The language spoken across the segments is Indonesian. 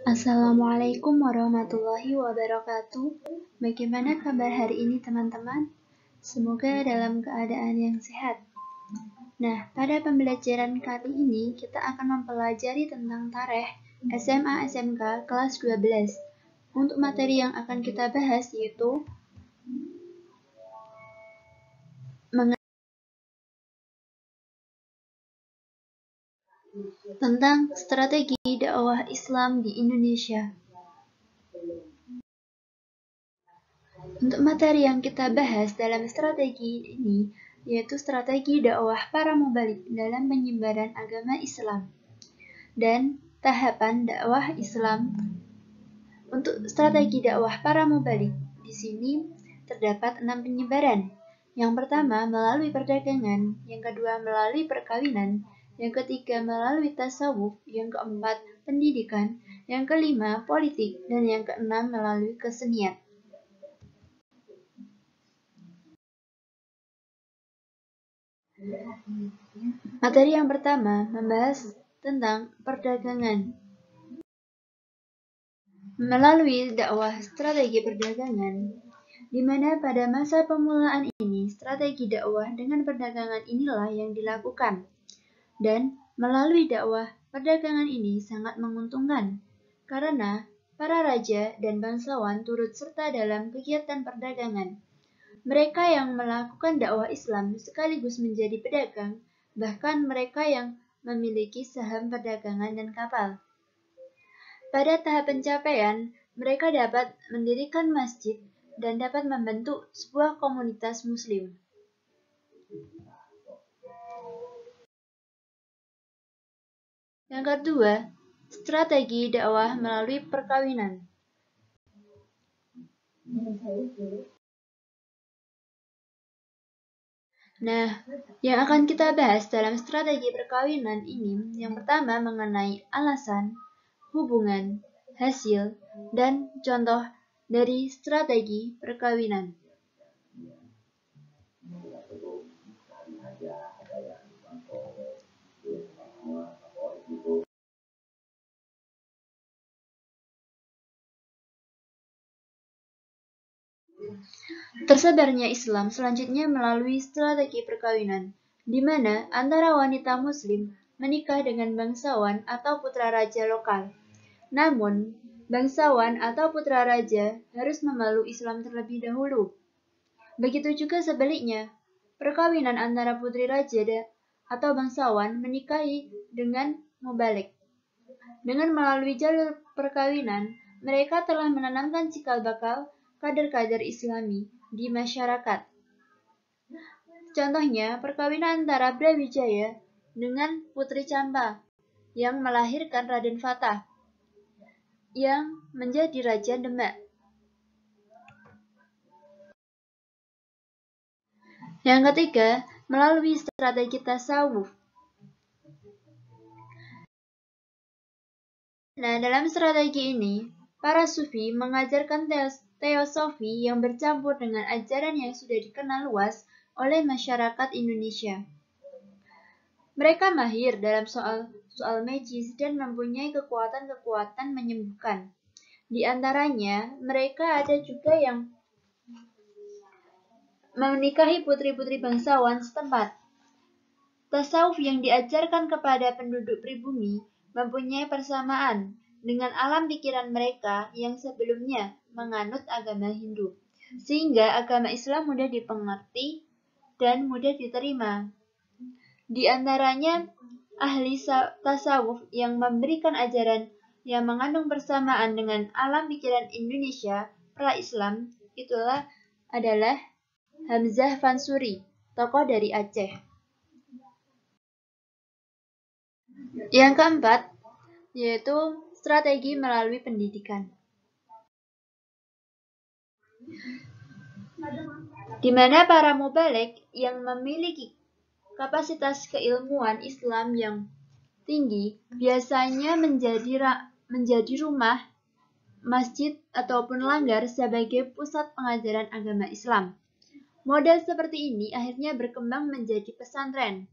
Assalamualaikum warahmatullahi wabarakatuh. Bagaimana kabar hari ini teman-teman? Semoga dalam keadaan yang sehat. Nah, pada pembelajaran kali ini kita akan mempelajari tentang tarikh SMA SMK kelas 12. Untuk materi yang akan kita bahas yaitu tentang strategi dakwah Islam di Indonesia. Untuk materi yang kita bahas dalam strategi ini yaitu strategi dakwah para mubalik dalam penyebaran agama Islam dan tahapan dakwah Islam. Untuk strategi dakwah para mubalik di sini terdapat 6 penyebaran. Yang pertama melalui perdagangan, yang kedua melalui perkawinan, yang ketiga melalui tasawuf, yang keempat pendidikan, yang kelima politik, dan yang keenam melalui kesenian. Materi yang pertama membahas tentang perdagangan. Melalui dakwah strategi perdagangan, di mana pada masa pemulaan ini strategi dakwah dengan perdagangan inilah yang dilakukan. Dan melalui dakwah perdagangan ini sangat menguntungkan, karena para raja dan bangsawan turut serta dalam kegiatan perdagangan. Mereka yang melakukan dakwah Islam sekaligus menjadi pedagang, bahkan mereka yang memiliki saham perdagangan dan kapal. Pada tahap pencapaian, mereka dapat mendirikan masjid dan dapat membentuk sebuah komunitas muslim. Yang kedua, strategi dakwah melalui perkawinan. Nah, yang akan kita bahas dalam strategi perkawinan ini, yang pertama mengenai alasan, hubungan, hasil, dan contoh dari strategi perkawinan. Tersebarnya Islam selanjutnya melalui strategi perkawinan, di mana antara wanita muslim menikah dengan bangsawan atau putra raja lokal. Namun, bangsawan atau putra raja harus memeluk Islam terlebih dahulu. Begitu juga sebaliknya, perkawinan antara putri raja atau bangsawan menikahi dengan mubalik. Dengan melalui jalur perkawinan, mereka telah menanamkan cikal bakal kader-kader Islami di masyarakat. Contohnya, perkawinan antara Brawijaya dengan Putri Campa yang melahirkan Raden Fatah yang menjadi Raja Demak. Yang ketiga, melalui strategi tasawuf. Nah, dalam strategi ini, para sufi mengajarkan teosofi yang bercampur dengan ajaran yang sudah dikenal luas oleh masyarakat Indonesia. Mereka mahir dalam soal magis dan mempunyai kekuatan-kekuatan menyembuhkan. Di antaranya, mereka ada juga yang menikahi putri-putri bangsawan setempat. Tasawuf yang diajarkan kepada penduduk pribumi mempunyai persamaan dengan alam pikiran mereka yang sebelumnya menganut agama Hindu, sehingga agama Islam mudah dipengerti dan mudah diterima. Di antaranya, ahli tasawuf yang memberikan ajaran yang mengandung persamaan dengan alam pikiran Indonesia pra-Islam adalah Hamzah Fansuri, tokoh dari Aceh. Yang keempat, yaitu strategi melalui pendidikan. Di mana para mubalik yang memiliki kapasitas keilmuan Islam yang tinggi biasanya menjadi rumah, masjid, ataupun langgar sebagai pusat pengajaran agama Islam. Model seperti ini akhirnya berkembang menjadi pesantren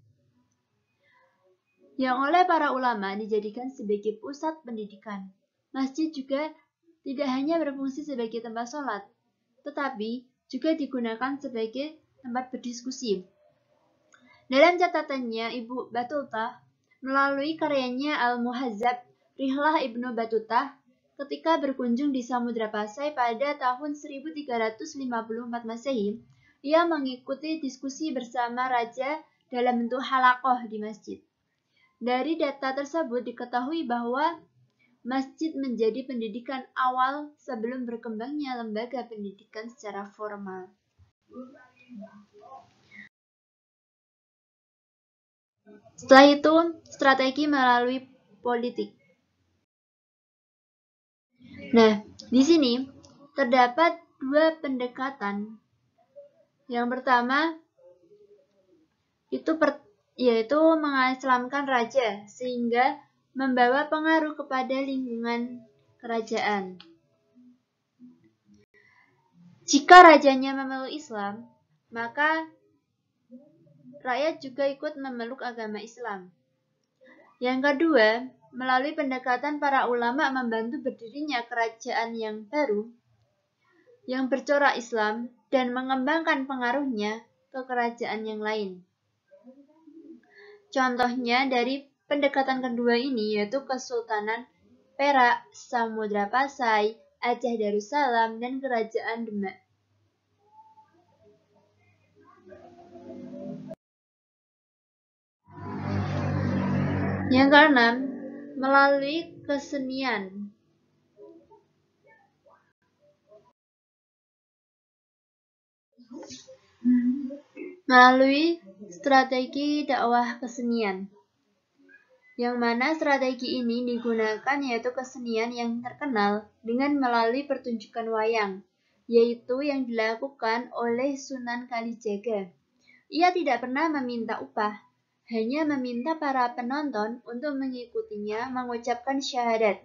yang oleh para ulama dijadikan sebagai pusat pendidikan. masjid juga tidak hanya berfungsi sebagai tempat sholat, tetapi juga digunakan sebagai tempat berdiskusi. Dalam catatannya, Ibu Battuta, melalui karyanya Al-Muhazzab, Rihlah Ibnu Battuta, ketika berkunjung di Samudra Pasai pada tahun 1354 Masehi, ia mengikuti diskusi bersama raja dalam bentuk halakoh di masjid. Dari data tersebut diketahui bahwa masjid menjadi pendidikan awal sebelum berkembangnya lembaga pendidikan secara formal. Setelah itu, strategi melalui politik. Nah, di sini terdapat dua pendekatan. Yang pertama yaitu mengislamkan raja sehingga membawa pengaruh kepada lingkungan kerajaan. Jika rajanya memeluk Islam, maka rakyat juga ikut memeluk agama Islam. Yang kedua, melalui pendekatan para ulama membantu berdirinya kerajaan yang baru, yang bercorak Islam, dan mengembangkan pengaruhnya ke kerajaan yang lain. Contohnya dari pendekatan kedua ini yaitu Kesultanan Perak, Samudra Pasai, Aceh Darussalam, dan Kerajaan Demak. Yang keenam, melalui kesenian. Melalui strategi dakwah kesenian. Yang mana strategi ini digunakan yaitu kesenian yang terkenal dengan melalui pertunjukan wayang, yaitu yang dilakukan oleh Sunan Kalijaga. Ia tidak pernah meminta upah, hanya meminta para penonton untuk mengikutinya mengucapkan syahadat.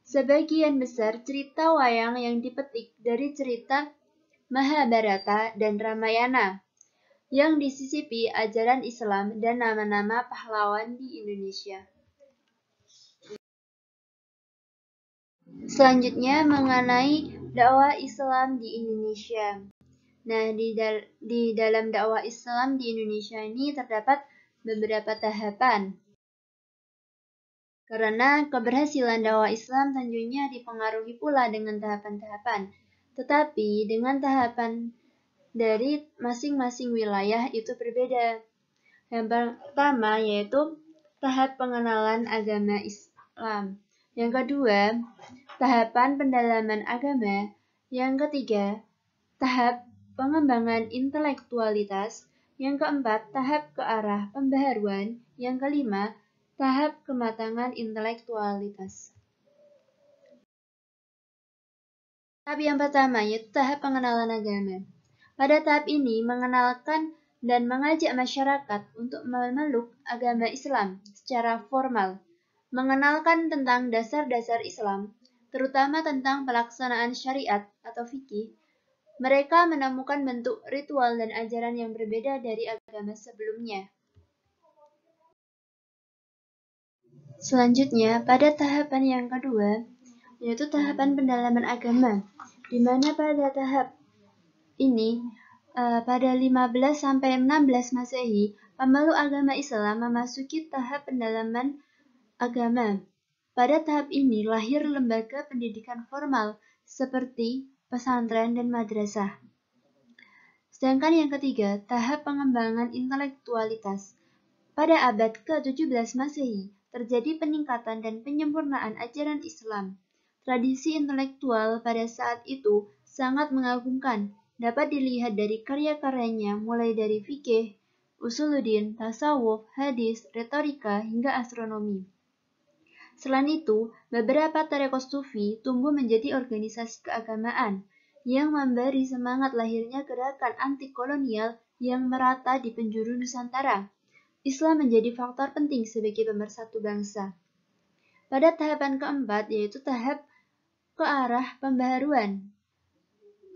Sebagian besar cerita wayang yang dipetik dari cerita Mahabharata dan Ramayana, yang disisipi ajaran Islam dan nama-nama pahlawan di Indonesia. Selanjutnya mengenai dakwah Islam di Indonesia. Nah, di dalam dakwah Islam di Indonesia ini terdapat beberapa tahapan. Karena keberhasilan dakwah Islam tentunya dipengaruhi pula dengan tahapan-tahapan. Tetapi dengan tahapan dari masing-masing wilayah itu berbeda. Yang pertama yaitu tahap pengenalan agama Islam. Yang kedua, tahapan pendalaman agama. Yang ketiga, tahap pengembangan intelektualitas. Yang keempat, tahap ke arah pembaharuan. Yang kelima, tahap kematangan intelektualitas. Tahap yang pertama yaitu tahap pengenalan agama. Pada tahap ini mengenalkan dan mengajak masyarakat untuk memeluk agama Islam secara formal, mengenalkan tentang dasar-dasar Islam, terutama tentang pelaksanaan syariat atau fikih. Mereka menemukan bentuk ritual dan ajaran yang berbeda dari agama sebelumnya. Selanjutnya, pada tahapan yang kedua, yaitu tahapan pendalaman agama, di mana pada tahap ini, pada 15 sampai 16 Masehi, pemeluk agama Islam memasuki tahap pendalaman agama. Pada tahap ini lahir lembaga pendidikan formal seperti pesantren dan madrasah. Sedangkan yang ketiga, tahap pengembangan intelektualitas. Pada abad ke-17 Masehi, terjadi peningkatan dan penyempurnaan ajaran Islam. Tradisi intelektual pada saat itu sangat mengagumkan, dapat dilihat dari karya-karyanya mulai dari fikih, usuluddin, tasawuf, hadis, retorika, hingga astronomi. Selain itu, beberapa tarekat sufi tumbuh menjadi organisasi keagamaan yang memberi semangat lahirnya gerakan anti-kolonial yang merata di penjuru Nusantara. Islam menjadi faktor penting sebagai pemersatu bangsa. Pada tahapan keempat, yaitu tahap ke arah pembaharuan.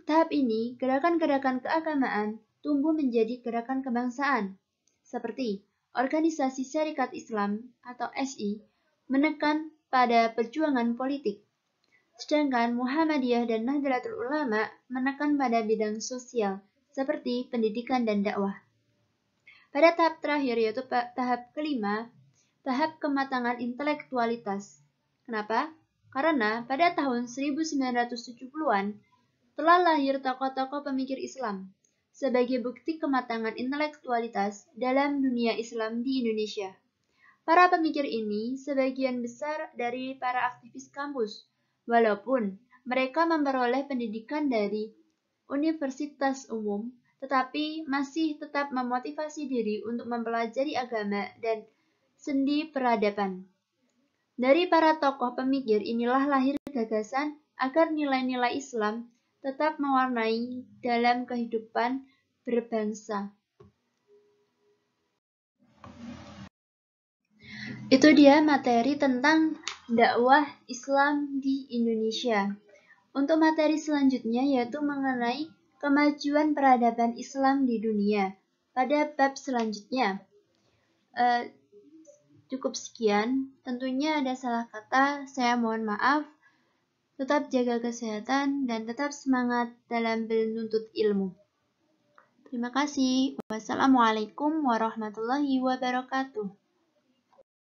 Tahap ini, gerakan-gerakan keagamaan tumbuh menjadi gerakan kebangsaan, seperti Organisasi Syarikat Islam atau SI, menekan pada perjuangan politik. Sedangkan Muhammadiyah dan Nahdlatul Ulama menekan pada bidang sosial, seperti pendidikan dan dakwah. Pada tahap terakhir, yaitu tahap kelima, tahap kematangan intelektualitas. Kenapa? Karena pada tahun 1970-an telah lahir tokoh-tokoh pemikir Islam sebagai bukti kematangan intelektualitas dalam dunia Islam di Indonesia. Para pemikir ini sebagian besar dari para aktivis kampus, walaupun mereka memperoleh pendidikan dari universitas umum, tetapi masih tetap memotivasi diri untuk mempelajari agama dan sendi peradaban. Dari para tokoh pemikir inilah lahir gagasan agar nilai-nilai Islam tetap mewarnai dalam kehidupan berbangsa. Itu dia materi tentang dakwah Islam di Indonesia. Untuk materi selanjutnya yaitu mengenai kemajuan peradaban Islam di dunia. Pada bab selanjutnya, cukup sekian. Tentunya ada salah kata, saya mohon maaf. Tetap jaga kesehatan dan tetap semangat dalam menuntut ilmu. Terima kasih. Wassalamualaikum warahmatullahi wabarakatuh.